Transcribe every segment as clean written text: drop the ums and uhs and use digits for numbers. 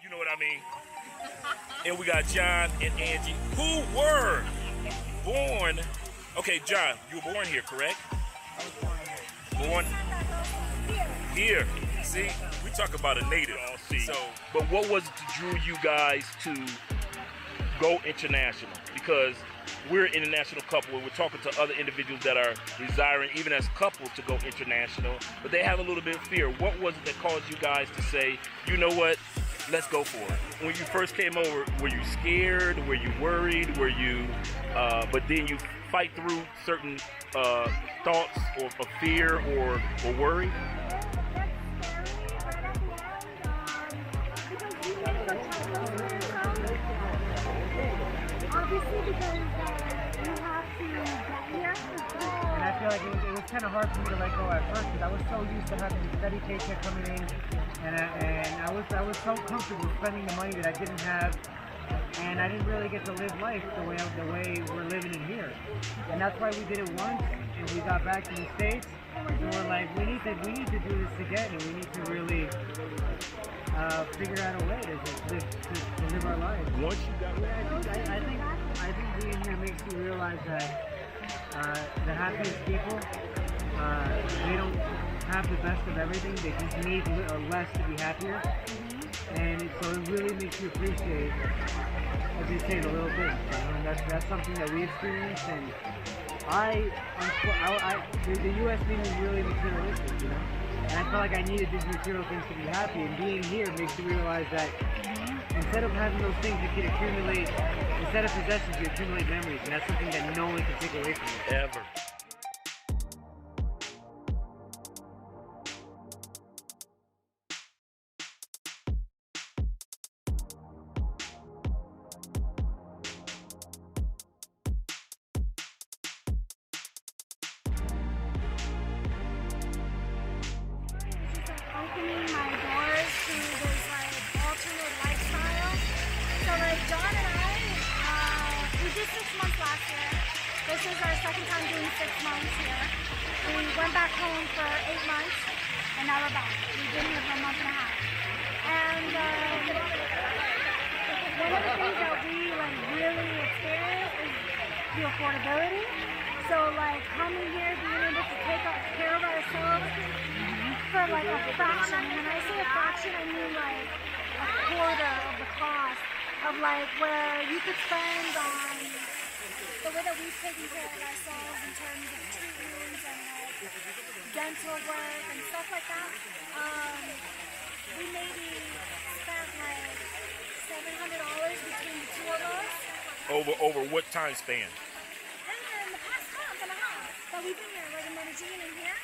You know what I mean? And we got John and Angie, who were born. Okay, John, you were born here, correct? I was born here. Born here. See, we talk about a native. So, but what was it that drew you guys to go international? Because we're an international couple and we're talking to other individuals that are desiring, even as couples, to go international, but they have a little bit of fear. What was it that caused you guys to say, you know what, let's go for it? When you first came over, were you scared? Were you worried? Were you, but then you fight through certain thoughts of fear or worry? Obviously, because you have to get here. And I feel like it was kind of hard for me to let go at first because I was so used to having a steady paycheck coming in, and I was so comfortable spending the money that I didn't have, and I didn't really get to live life the way we're living it here. And that's why we did it once, and we got back to the States, and we're like, we need to do this again, and we need to really figure out a way to live our lives. Once you got back, I think being here makes you realize that the happiest people, they don't have the best of everything. They just need less to be happier. And so it really makes you appreciate, as you say, the little things. And that's something that we experience. And the U.S. made me really materialistic, you know. And I felt like I needed these material things to be happy. And being here makes you realize that instead of having those things, you can accumulate, instead of possessions, you accumulate memories. And that's something that no one can take away from you. ever. Opening my doors to this like alternate lifestyle. So like John and I, we did 6 months last year. This is our second time doing 6 months here. We went back home for 8 months, and now we're back. We've been here for a month and a half. And one of the things that we like really experience is the affordability. So like coming here, being able to take care of ourselves for like a fraction. When I say a fraction, I mean like a quarter of the cost of like where you could spend on the way that we've taken care of ourselves in terms of treatments and like dental work and stuff like that. We maybe spent like $700 between the two of us. Over what time span? And in the past month and a half that we've been here, like in Medellin and here.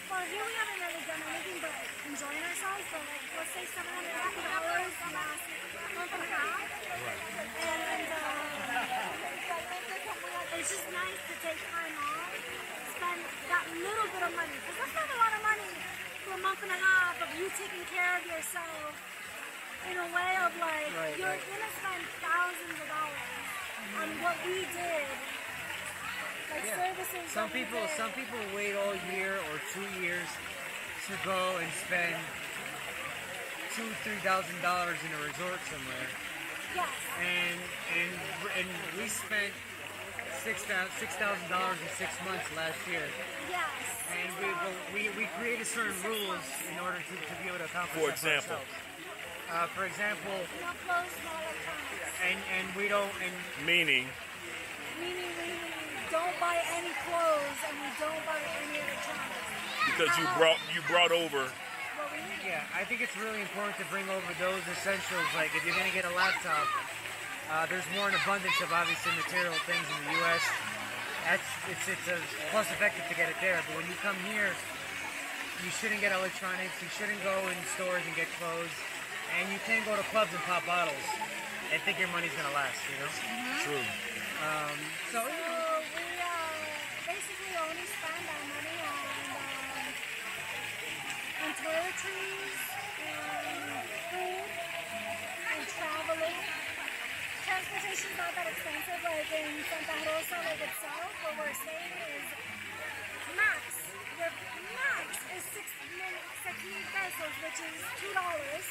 Well, here we haven't really done anything but enjoying ourselves, but like, let's say $750 last month and a half. Right. And it's just nice to take time off, spend that little bit of money, because that's not a lot of money for a month and a half of you taking care of yourself in a way of like, you're gonna spend thousands of dollars on what we did. Like services. Some people wait all year or 2 years to go and spend $2,000-3,000 in a resort somewhere. Yes. And we spent $6,000 in 6 months last year. Yes. And we created certain rules in order to be able to accomplish For that example. ourselves. For example, No clothes, no electronics. and we don't Meaning, Meaning we don't buy any clothes and we don't buy any electronics. because you brought over. What we need. Yeah, I think it's really important to bring over those essentials. Like if you're gonna get a laptop, there's more an abundance of obviously material things in the U.S. It's cost effective to get it there, but when you come here, you shouldn't get electronics. You shouldn't go in stores and get clothes, and you can't go to clubs and pop bottles and think your money's gonna last. You know. True. So we basically only spend our money on toiletries and food and traveling. Transportation's not that expensive, like in Santa Rosa, like itself, what we're staying is max. Your max is 6 pesos, which is $2.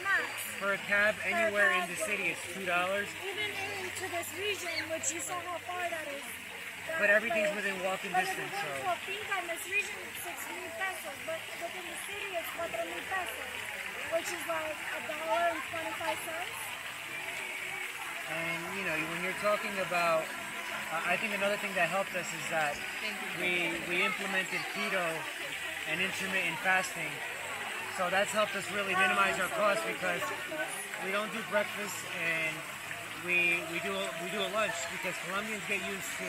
max. For a cab anywhere in the city, it's $2. Even into this region, which you saw how far that is. But everything's within walking But distance, if so. you go finca in this region, it's 6,000 pesos. But within the city, it's 4,000 pesos, which is like $1.25. And you know, when you're talking about, I think another thing that helped us is that we implemented keto and intermittent fasting. So that's helped us really minimize our costs because we don't do breakfast and we do a lunch because Colombians get used to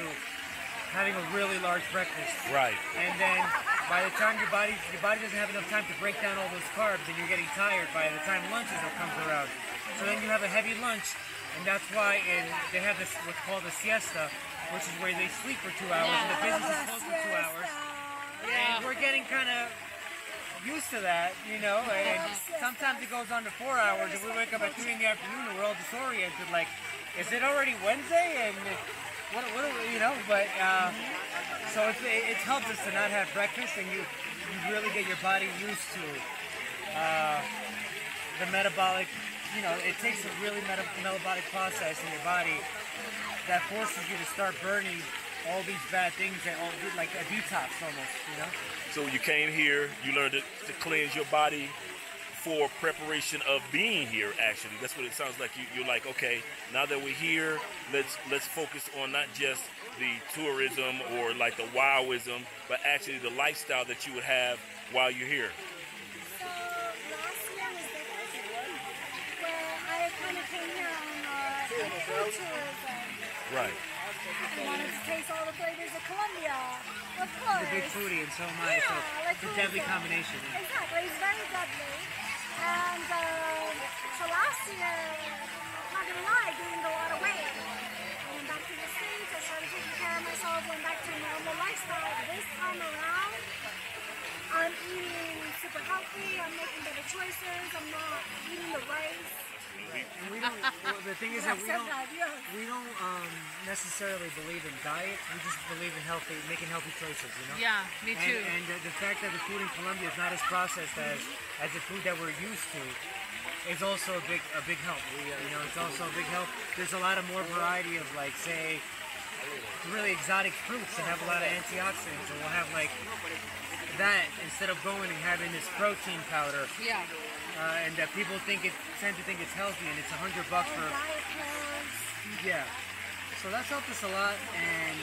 having a really large breakfast. Right. And then by the time your body doesn't have enough time to break down all those carbs and you're getting tired by the time lunch comes around. So then you have a heavy lunch, and that's why they have this what's called a siesta, which is where they sleep for 2 hours and the business is closed for 2 hours. And we're getting kind of used to that, you know, and sometimes it goes on to 4 hours and we wake up at 3 in the afternoon and we're all disoriented, like, is it already Wednesday? And what you know, but so it's helped us to not have breakfast and you really get your body used to the metabolic, you know, it takes a really metabolic process in your body that forces you to start burning all these bad things, that like a detox almost, you know? So you came here, you learned to cleanse your body for preparation of being here, actually. That's what it sounds like. You're like, okay, now that we're here, let's focus on not just the tourism or like the wowism, but actually the lifestyle that you would have while you're here. So last year was different, where I kind of came here on food tourism. Right. I wanted to taste all the flavors of Colombia, of course. The big foodie and so am I, so like it's a deadly combination. Yeah. Exactly, it's very deadly. And so last year, I'm not gonna lie, I gained a lot of weight. I went back to the States, I started taking care of myself, went back to a normal lifestyle. This time around, I'm eating super healthy, I'm making better choices, I'm not eating the rice. And we don't, well, the thing is that we don't necessarily believe in diet, we just believe in making healthy choices, you know? Yeah, me too. And the fact that the food in Colombia is not as processed as the food that we're used to is also a big help. You know, it's also a big help. There's a lot of more variety of, like, say, really exotic fruits that have a lot of antioxidants, and we'll have like that instead of going and having this protein powder. Yeah. And that people tend to think it's healthy, and it's $100 for. Yeah. So that's helped us a lot, and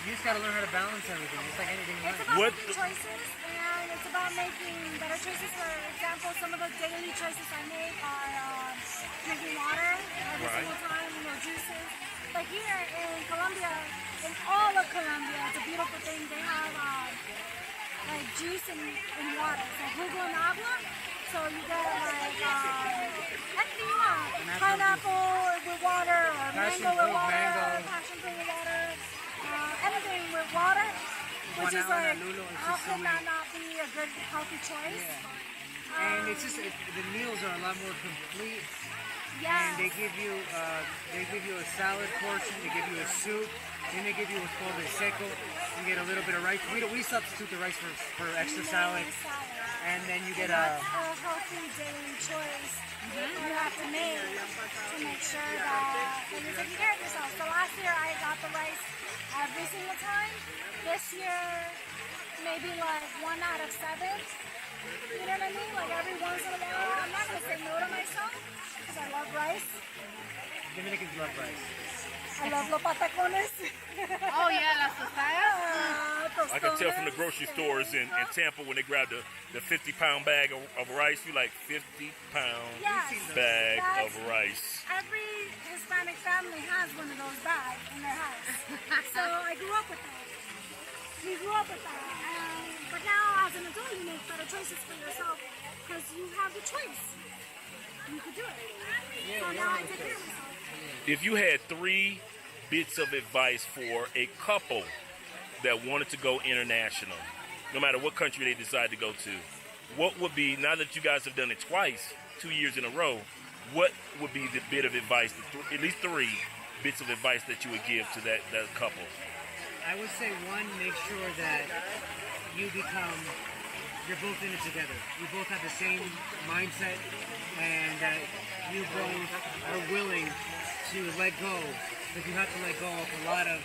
you just got to learn how to balance everything. It's like anything in life. It's about making choices, and it's about making better choices. For example, some of the daily choices I make are drinking water every single time, juices. But here in Colombia, in all of Colombia, it's a beautiful thing. They have like juice and water, so jugo and agua. So you get like anything you want, pineapple with water, or mango with water, passion fruit with water, anything with water, which is like, how can that not be a good healthy choice? Yeah. And it's just the meals are a lot more complete. Yes. And they give you a salad portion, they give you a soup, then they give you what's called a seco. You get a little bit of rice. We substitute the rice for extra salad. And then you get a healthy daily choice you have to make sure that you're taking care of yourself. So last year I got the rice every single time. This year, maybe like 1 out of 7. You know what I mean? Like every once in a while. I'm not going to say no to myself because I love rice. Dominicans love rice. I love los patacones. Oh yeah, las tostadas. I can tell from the grocery stores in Tampa when they grab the 50-pound bag of rice, you like 50-pound bag of rice. Every Hispanic family has one of those bags in their house. So I grew up with that. We grew up with that. But now as an adult, you make better choices for yourself because you have the choice. You could do it. So now I take care of myself. If you had 3 bits of advice for a couple that wanted to go international, no matter what country they decide to go to, what would be, now that you guys have done it twice, 2 years in a row, what would be the bit of advice, at least 3 bits of advice that you would give to that couple? I would say 1, make sure that you become you're both in it together. You both have the same mindset, and that you both are willing to let go, because you have to let go of a lot of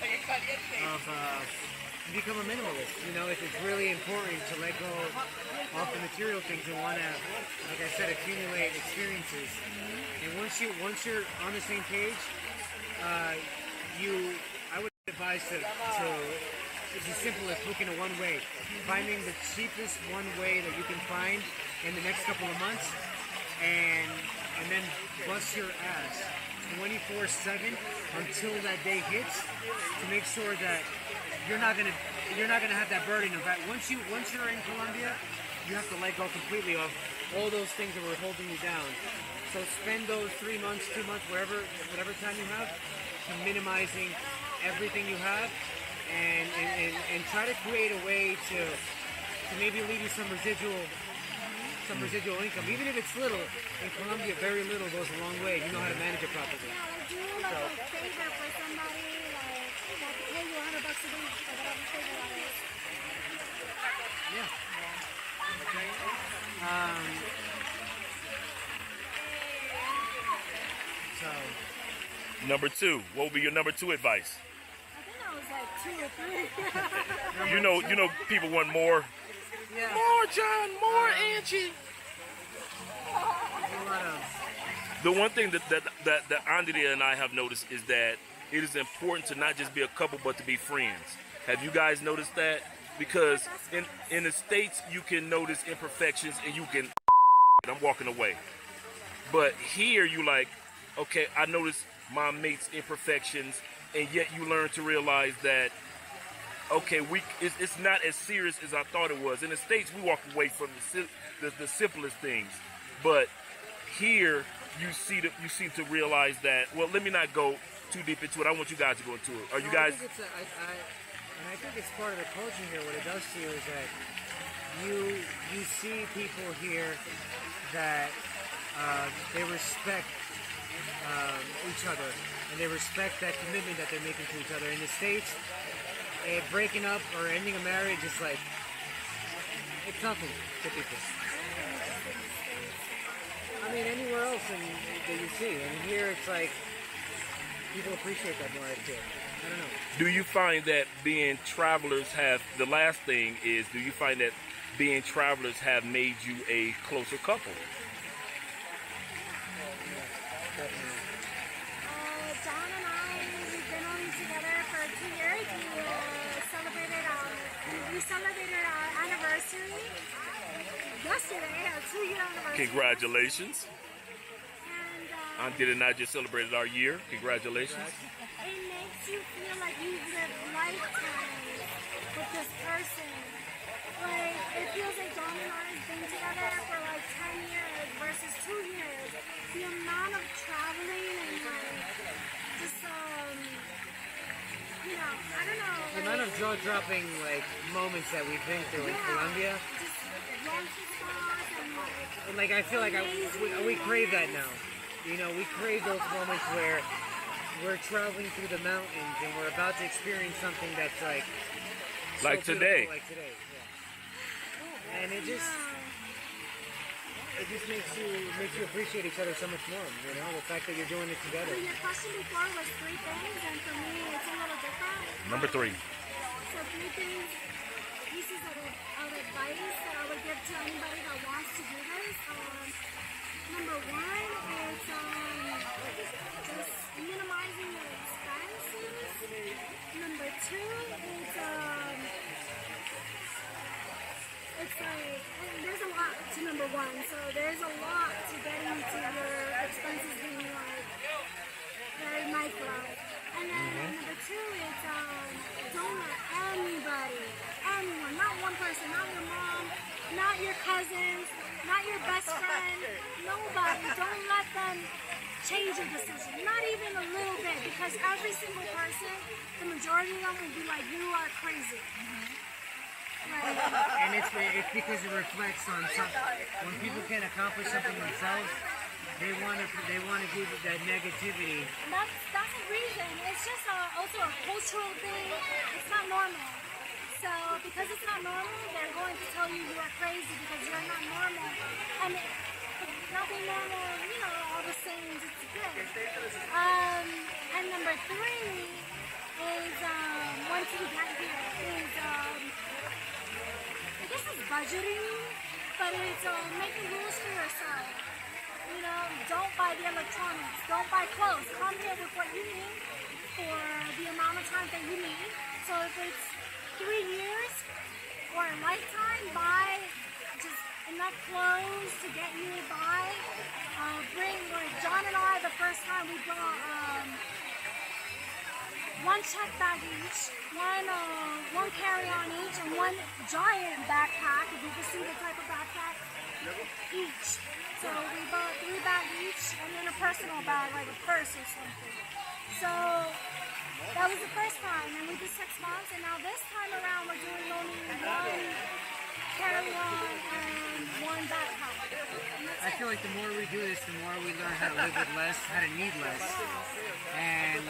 become a minimalist. You know, it's really important to let go of the material things and want to, like I said, accumulate experiences. And once you're on the same page, I would advise to it's as simple as booking a one-way, finding the cheapest one-way that you can find in the next couple of months, and then bust your ass 24/7 until that day hits, to make sure that you're not gonna have that burden of that. Once you're in Colombia, you have to let go completely of all those things that were holding you down. So spend those 3 months, 2 months, whatever time you have, to minimizing everything you have, and try to create a way to maybe leave you some residual income, even if it's little. In Colombia, very little goes a long way. You know how to manage it properly. Yeah, like do like a favor for somebody, like pay you $100 a week or whatever favor that is. Yeah. So. Number 2. What would be your number 2 advice? I think I was like 2 or 3. You know, people want more. Yeah. More, John. More, Angie. The one thing that Andrea and I have noticed is that it is important to not just be a couple, but to be friends. Have you guys noticed that? Because in the States, you can notice imperfections and you can, I'm walking away. But here, you like, okay, I noticed my mate's imperfections, and yet you learn to realize that, okay, it's not as serious as I thought it was. In the States, we walk away from the simplest things. But here, you seem to realize that, well, let me not go too deep into it. I want you guys to go into it. Are you guys... I think it's part of the culture here. What it does to you is that you see people here that they respect each other, and they respect that commitment that they're making to each other. In the States, breaking up or ending a marriage is like, it's nothing to people. I mean, anywhere else that you see. And here it's like, people appreciate that more, I feel. I don't know. Do you find that being travelers do you find that being travelers have made you a closer couple? Definitely. John and I, we've been on together for 2 years. We celebrated our anniversary yesterday, our 2-year anniversary. Congratulations. And Andrea and I just celebrated our year. Congratulations. it makes you feel like you've lived lifetimes with this person. Like, it feels like John and I have been together for like 10 years versus 2 years. The amount of traveling and like, just, you know, I don't know. The amount of jaw-dropping like moments that we've been through in Colombia. Just lunch spots and Like, I feel like we crave that now. You know, we crave those moments where we're traveling through the mountains and we're about to experience something that's like so Like today. beautiful, like today. Yeah. And it just makes you appreciate each other so much more. You know, the fact that you're doing it together. Your question before was 3 things, and for me, it's a little different. Number 3. So 3 things, pieces of advice that I would give to anybody that wants to do this. Number 1 is just minimizing your expenses. Number 2 is it's like, there's a lot to number 1, so there's a lot to getting to your expenses being like very micro. And then number 2 is don't let anyone, not one person, not your mom, not your cousins, not your best friend, nobody, don't let them change your decision, not even a little bit, because every single person, the majority of them will be like, you are crazy. And it's because it reflects on something. When people can accomplish something themselves, they want to give it that negativity. That's the reason. It's just also a cultural thing. It's not normal. So because it's not normal, they're going to tell you are crazy because you're not normal. And not being normal, you know, all the sayings, it's good. And number 3 is, once you get here, is, I guess it's budgeting, but it's making rules for yourself. You know, don't buy the electronics, don't buy clothes. Come here with what you need for the amount of time that you need. So if it's 3 years or a lifetime, buy just enough clothes to get you by. Bring, like John and I, the first time we brought 1 check bag each, one carry-on each, and 1 giant backpack, if you can see the type of backpack, each. So we bought 3 bags each, and then a personal bag, like a purse or something. So that was the first time, and we did 6 months, and now this time around we're doing only 1 carry-on and 1 backpack. I feel like the more we do this, the more we learn how to live with less, how to need less. And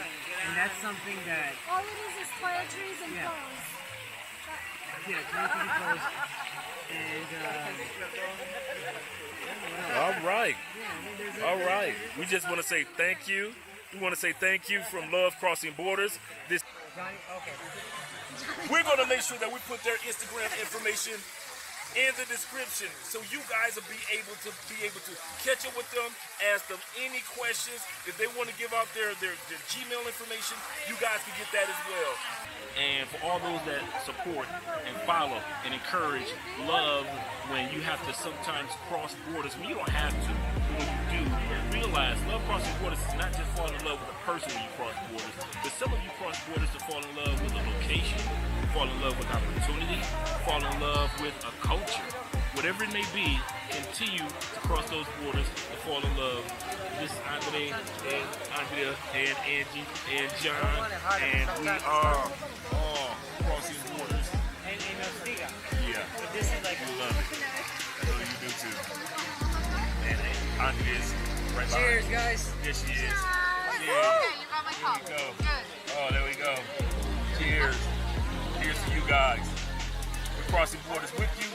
that's something that... All it is toiletries and Yeah. clothes. Yeah, totally close. And, All right. All right. We just want to say thank you. We want to say thank you from Love Crossing Borders. This okay. We're going to make sure that we put their Instagram information in the description so you guys will be able to catch up with them, ask them any questions. If they want to give out their Gmail information, you guys can get that as well. And for all those that support and follow and encourage love when you have to sometimes cross borders, when you don't have to, when you do, realize love crossing borders is not just falling in love with a person when you cross borders, but some of you cross borders to fall in love with a location, fall in love with opportunity, fall in love with a culture. Whatever it may be, continue to cross those borders to fall in love. This is Andre and Andrea and Angie and John, and we are all crossing borders. And Stiga. Yeah, But this is like... we love it. I know you do too. And Andrea's right behind. Cheers, guys. There she is. Okay, Cheers. you got my cup. There we go. Good. Oh, there we go. Cheers. Cheers to you guys. We're crossing borders with you.